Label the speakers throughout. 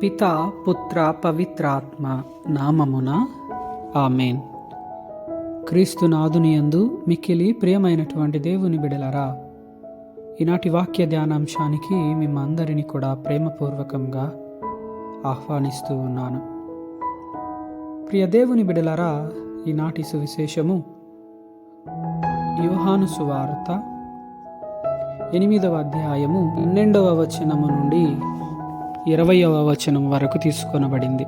Speaker 1: పితా పుత్ర పవిత్రాత్మ నామమున ఆమేన్. క్రీస్తునాథుని యందు మిక్కిలి ప్రియమైనటువంటి దేవుని బిడలరా, ఈనాటి వాక్య ధ్యానాంశానికి మిమ్మందరినీ కూడా ప్రేమపూర్వకంగా ఆహ్వానిస్తూ ఉన్నాను. ప్రియ దేవుని బిడలరా, ఈనాటి సువిశేషము యోహాను సువార్త 8వ అధ్యాయము 12వ వచనము నుండి 20వ వచనం వరకు తీసుకొనబడింది.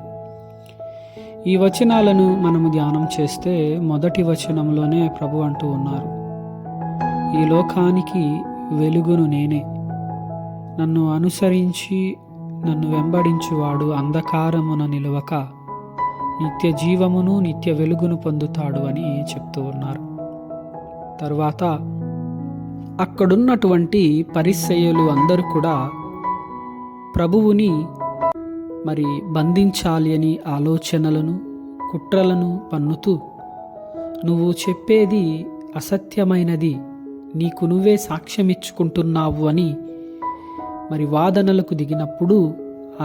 Speaker 1: ఈ వచనాలను మనము ధ్యానం చేస్తే మొదటి వచనంలోనే ప్రభు అంటూ ఉన్నారు, ఈ లోకానికి వెలుగును నేనే, నన్ను అనుసరించి నన్ను వెంబడించువాడు అంధకారమున నిలువక నిత్య జీవమును నిత్య వెలుగును పొందుతాడు అని చెప్తూ ఉన్నారు. తరువాత అక్కడున్నటువంటి పరిసయ్యులు అందరూ కూడా ప్రభువుని బంధించాలి అని ఆలోచనలను కుట్రలను పన్నుతూ, నువ్వు చెప్పేది అసత్యమైనది, నీకు నువ్వే సాక్ష్యమిచ్చుకుంటున్నావు అని వాదనలకు దిగినప్పుడు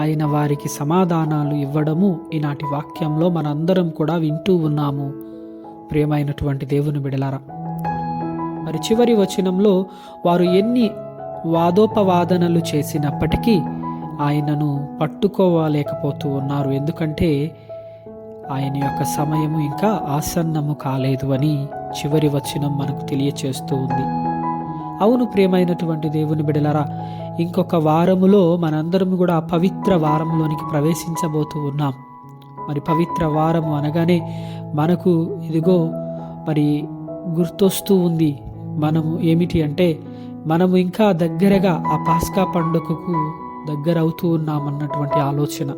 Speaker 1: ఆయన వారికి సమాధానాలు ఇవ్వడము ఈనాటి వాక్యంలో మనందరం కూడా వింటూ ఉన్నాము. ప్రియమైనటువంటి దేవుని బిడలారా, చివరి వచనంలో వారు ఎన్ని వాదోపవాదనలు చేసినప్పటికీ ఆయనను పట్టుకోలేకపోతూ ఉన్నారు. ఎందుకంటే ఆయన యొక్క సమయము ఇంకా ఆసన్నము కాలేదు అని చివరి వచనం మనకు తెలియచేస్తూ ఉంది. అవును ప్రియమైనటువంటి దేవుని బిడలారా, ఇంకొక వారములో మనందరం కూడా పవిత్ర వారంలోనికి ప్రవేశించబోతూ ఉన్నాం. పవిత్ర వారము అనగానే మనకు ఇదిగో గుర్తొస్తూ ఉంది మనము ఏమిటి అంటే, మనము ఇంకా దగ్గరగా ఆ పాస్కా పండుగకు దగ్గర అవుతూ ఉన్నామన్నటువంటి ఆలోచన.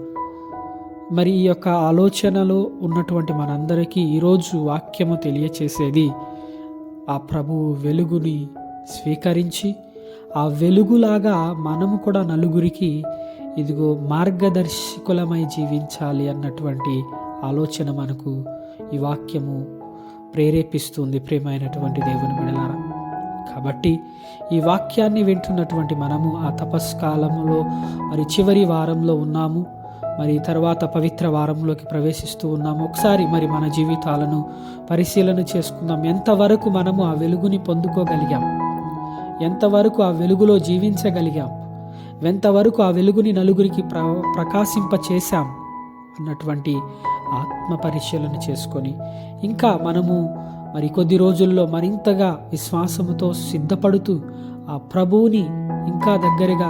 Speaker 1: ఈ యొక్క ఆలోచనలో ఉన్నటువంటి మనందరికీ ఈరోజు వాక్యము తెలియచేసేది, ఆ ప్రభువు వెలుగుని స్వీకరించి ఆ వెలుగులాగా మనము కూడా నలుగురికి ఇదిగో మార్గదర్శకులమై జీవించాలి అన్నటువంటి ఆలోచన మనకు ఈ వాక్యము ప్రేరేపిస్తుంది. ప్రియమైనటువంటి దేవుని బిడలారా, కాబట్టి ఈ వాక్యాన్ని వింటున్నటువంటి మనము ఆ తపస్కాలంలో చివరి వారంలో ఉన్నాము. తర్వాత పవిత్ర వారంలోకి ప్రవేశిస్తూ ఉన్నాము. ఒకసారి మన జీవితాలను పరిశీలన చేసుకుందాం. ఎంతవరకు మనము ఆ వెలుగుని పొందుకోగలిగాం, ఎంతవరకు ఆ వెలుగులో జీవించగలిగాం, ఎంతవరకు ఆ వెలుగుని నలుగురికి ప్రకాశింపచేశాం అన్నటువంటి ఆత్మ పరిశీలన చేసుకొని, ఇంకా మనము కొద్ది రోజుల్లో మరింతగా విశ్వాసముతో సిద్ధపడుతూ ఆ ప్రభువుని ఇంకా దగ్గరగా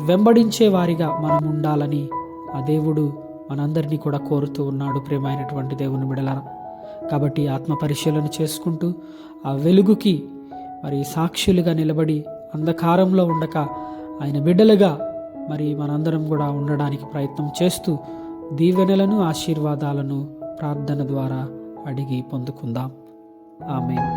Speaker 1: వెంబడించే వారిగా మనం ఉండాలని ఆ దేవుడు మనందరినీ కూడా కోరుతూ ఉన్నాడు. ప్రియమైనటువంటి దేవుని బిడలారా, కాబట్టి ఆత్మ పరిశీలన చేసుకుంటూ ఆ వెలుగుకి సాక్షులుగా నిలబడి అంధకారంలో ఉండక ఆయన బిడ్డలుగా మనందరం కూడా ఉండడానికి ప్రయత్నం చేస్తూ దీవెనలను ఆశీర్వాదాలను ప్రార్థన ద్వారా అడిగి పొందుకుందాం. ఆమేన్.